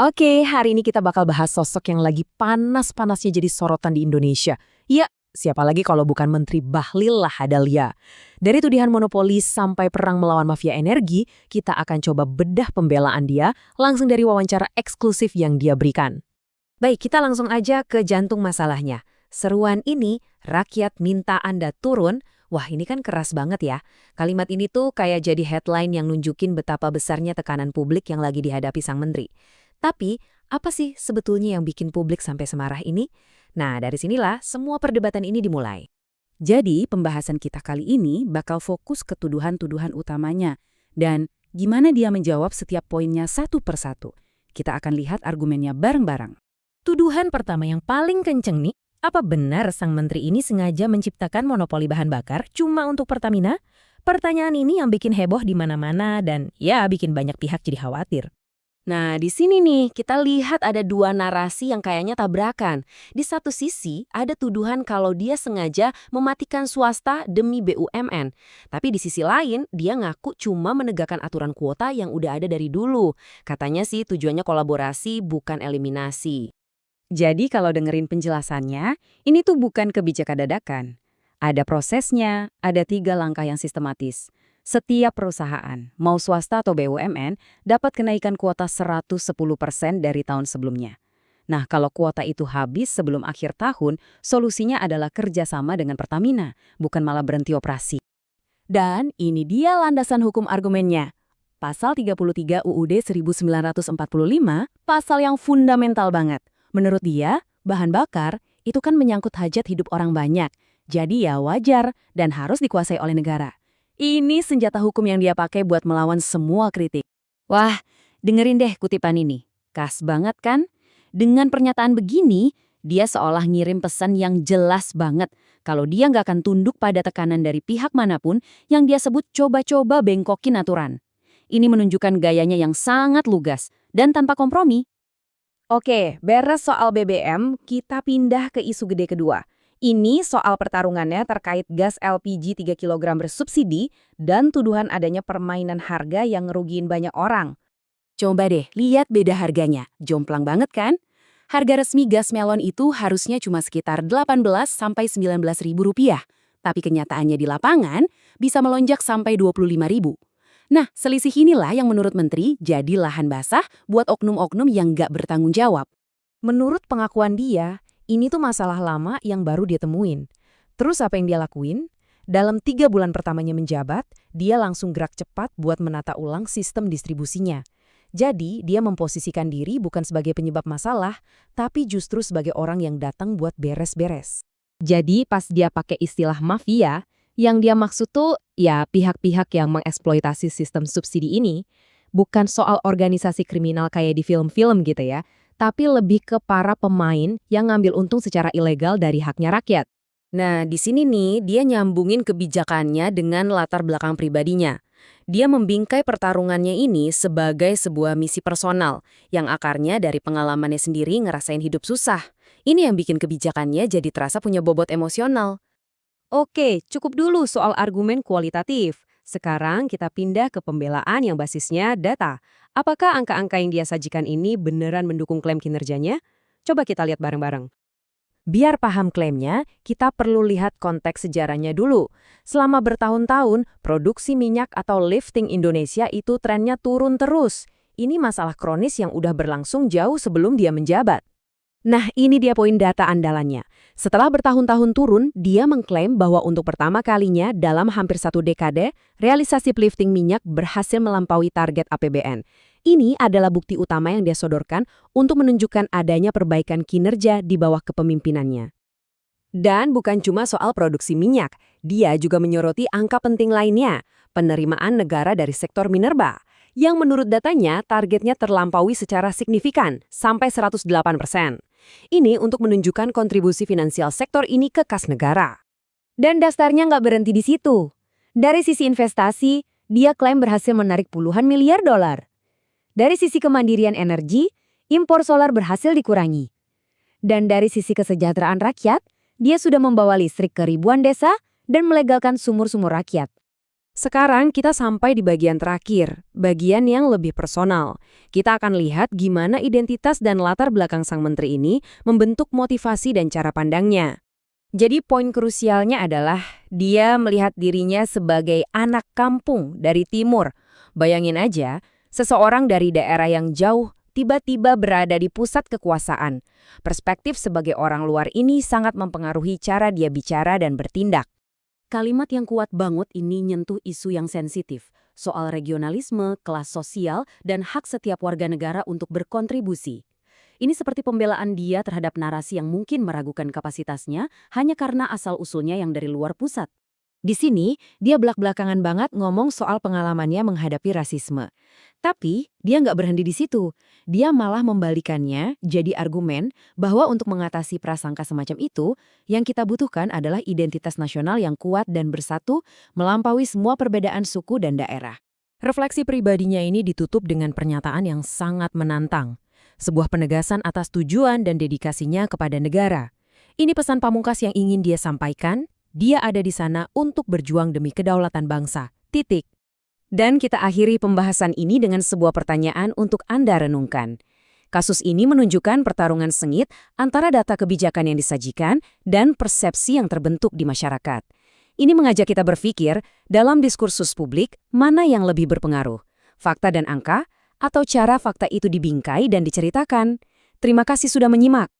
Oke, hari ini kita bakal bahas sosok yang lagi panas-panasnya jadi sorotan di Indonesia. Ya, siapa lagi kalau bukan Menteri Bahlil Lahadalia. Dari tuduhan monopolis sampai perang melawan mafia energi, kita akan coba bedah pembelaan dia langsung dari wawancara eksklusif yang dia berikan. Baik, kita langsung aja ke jantung masalahnya. Seruan ini, rakyat minta Anda turun. Wah, ini kan keras banget ya. Kalimat ini tuh kayak jadi headline yang nunjukin betapa besarnya tekanan publik yang lagi dihadapi sang menteri. Tapi, apa sih sebetulnya yang bikin publik sampai semarah ini? Nah, dari sinilah semua perdebatan ini dimulai. Jadi, pembahasan kita kali ini bakal fokus ke tuduhan-tuduhan utamanya dan gimana dia menjawab setiap poinnya satu persatu. Kita akan lihat argumennya bareng-bareng. Tuduhan pertama yang paling kenceng nih, apa benar sang menteri ini sengaja menciptakan monopoli bahan bakar cuma untuk Pertamina? Pertanyaan ini yang bikin heboh di mana-mana dan ya bikin banyak pihak jadi khawatir. Nah, di sini nih kita lihat ada dua narasi yang kayaknya tabrakan. Di satu sisi, ada tuduhan kalau dia sengaja mematikan swasta demi BUMN. Tapi di sisi lain, dia ngaku cuma menegakkan aturan kuota yang udah ada dari dulu. Katanya sih tujuannya kolaborasi, bukan eliminasi. Jadi, kalau dengerin penjelasannya, ini tuh bukan kebijakan dadakan. Ada prosesnya, ada 3 langkah yang sistematis. Setiap perusahaan, mau swasta atau BUMN, dapat kenaikan kuota 110% dari tahun sebelumnya. Nah, kalau kuota itu habis sebelum akhir tahun, solusinya adalah kerjasama dengan Pertamina, bukan malah berhenti operasi. Dan ini dia landasan hukum argumennya. Pasal 33 UUD 1945, pasal yang fundamental banget. Menurut dia, bahan bakar itu kan menyangkut hajat hidup orang banyak. Jadi ya wajar dan harus dikuasai oleh negara. Ini senjata hukum yang dia pakai buat melawan semua kritik. Wah, dengerin deh kutipan ini. Khas banget kan? Dengan pernyataan begini, dia seolah ngirim pesan yang jelas banget kalau dia nggak akan tunduk pada tekanan dari pihak manapun yang dia sebut coba-coba bengkokin aturan. Ini menunjukkan gayanya yang sangat lugas dan tanpa kompromi. Oke, beres soal BBM, kita pindah ke isu gede kedua. Ini soal pertarungannya terkait gas LPG 3 kg bersubsidi dan tuduhan adanya permainan harga yang ngerugiin banyak orang. Coba deh, lihat beda harganya. Jomplang banget kan? Harga resmi gas melon itu harusnya cuma sekitar 18 sampai 19 ribu rupiah. Tapi kenyataannya di lapangan bisa melonjak sampai 25 ribu. Nah, selisih inilah yang menurut Menteri jadi lahan basah buat oknum-oknum yang nggak bertanggung jawab. Menurut pengakuan dia, ini tuh masalah lama yang baru dia temuin. Terus apa yang dia lakuin? Dalam 3 bulan pertamanya menjabat, dia langsung gerak cepat buat menata ulang sistem distribusinya. Jadi, dia memposisikan diri bukan sebagai penyebab masalah, tapi justru sebagai orang yang datang buat beres-beres. Jadi pas dia pakai istilah mafia, yang dia maksud tuh ya pihak-pihak yang mengeksploitasi sistem subsidi ini, bukan soal organisasi kriminal kayak di film-film gitu ya, tapi lebih ke para pemain yang ngambil untung secara ilegal dari haknya rakyat. Nah, di sini nih dia nyambungin kebijakannya dengan latar belakang pribadinya. Dia membingkai pertarungannya ini sebagai sebuah misi personal yang akarnya dari pengalamannya sendiri ngerasain hidup susah. Ini yang bikin kebijakannya jadi terasa punya bobot emosional. Oke, cukup dulu soal argumen kualitatif. Sekarang kita pindah ke pembelaan yang basisnya data. Apakah angka-angka yang dia sajikan ini beneran mendukung klaim kinerjanya? Coba kita lihat bareng-bareng. Biar paham klaimnya, kita perlu lihat konteks sejarahnya dulu. Selama bertahun-tahun, produksi minyak atau lifting Indonesia itu trennya turun terus. Ini masalah kronis yang udah berlangsung jauh sebelum dia menjabat. Nah, ini dia poin data andalannya. Setelah bertahun-tahun turun, dia mengklaim bahwa untuk pertama kalinya dalam hampir 1 dekade, realisasi lifting minyak berhasil melampaui target APBN. Ini adalah bukti utama yang dia sodorkan untuk menunjukkan adanya perbaikan kinerja di bawah kepemimpinannya. Dan bukan cuma soal produksi minyak, dia juga menyoroti angka penting lainnya, penerimaan negara dari sektor minerba, yang menurut datanya targetnya terlampaui secara signifikan, sampai 108%. Ini untuk menunjukkan kontribusi finansial sektor ini ke kas negara. Dan dasarnya nggak berhenti di situ. Dari sisi investasi, dia klaim berhasil menarik puluhan miliar dolar. Dari sisi kemandirian energi, impor solar berhasil dikurangi. Dan dari sisi kesejahteraan rakyat, dia sudah membawa listrik ke ribuan desa dan melegalkan sumur-sumur rakyat. Sekarang kita sampai di bagian terakhir, bagian yang lebih personal. Kita akan lihat gimana identitas dan latar belakang sang menteri ini membentuk motivasi dan cara pandangnya. Jadi poin krusialnya adalah dia melihat dirinya sebagai anak kampung dari timur. Bayangin aja, seseorang dari daerah yang jauh tiba-tiba berada di pusat kekuasaan. Perspektif sebagai orang luar ini sangat mempengaruhi cara dia bicara dan bertindak. Kalimat yang kuat banget ini nyentuh isu yang sensitif, soal regionalisme, kelas sosial, dan hak setiap warga negara untuk berkontribusi. Ini seperti pembelaan dia terhadap narasi yang mungkin meragukan kapasitasnya hanya karena asal-usulnya yang dari luar pusat. Di sini, dia belak-belakangan banget ngomong soal pengalamannya menghadapi rasisme. Tapi, dia nggak berhenti di situ. Dia malah membalikannya jadi argumen bahwa untuk mengatasi prasangka semacam itu, yang kita butuhkan adalah identitas nasional yang kuat dan bersatu melampaui semua perbedaan suku dan daerah. Refleksi pribadinya ini ditutup dengan pernyataan yang sangat menantang. Sebuah penegasan atas tujuan dan dedikasinya kepada negara. Ini pesan pamungkas yang ingin dia sampaikan. Dia ada di sana untuk berjuang demi kedaulatan bangsa. Titik. Dan kita akhiri pembahasan ini dengan sebuah pertanyaan untuk Anda renungkan. Kasus ini menunjukkan pertarungan sengit antara data kebijakan yang disajikan dan persepsi yang terbentuk di masyarakat. Ini mengajak kita berpikir, dalam diskursus publik, mana yang lebih berpengaruh? Fakta dan angka, atau cara fakta itu dibingkai dan diceritakan? Terima kasih sudah menyimak.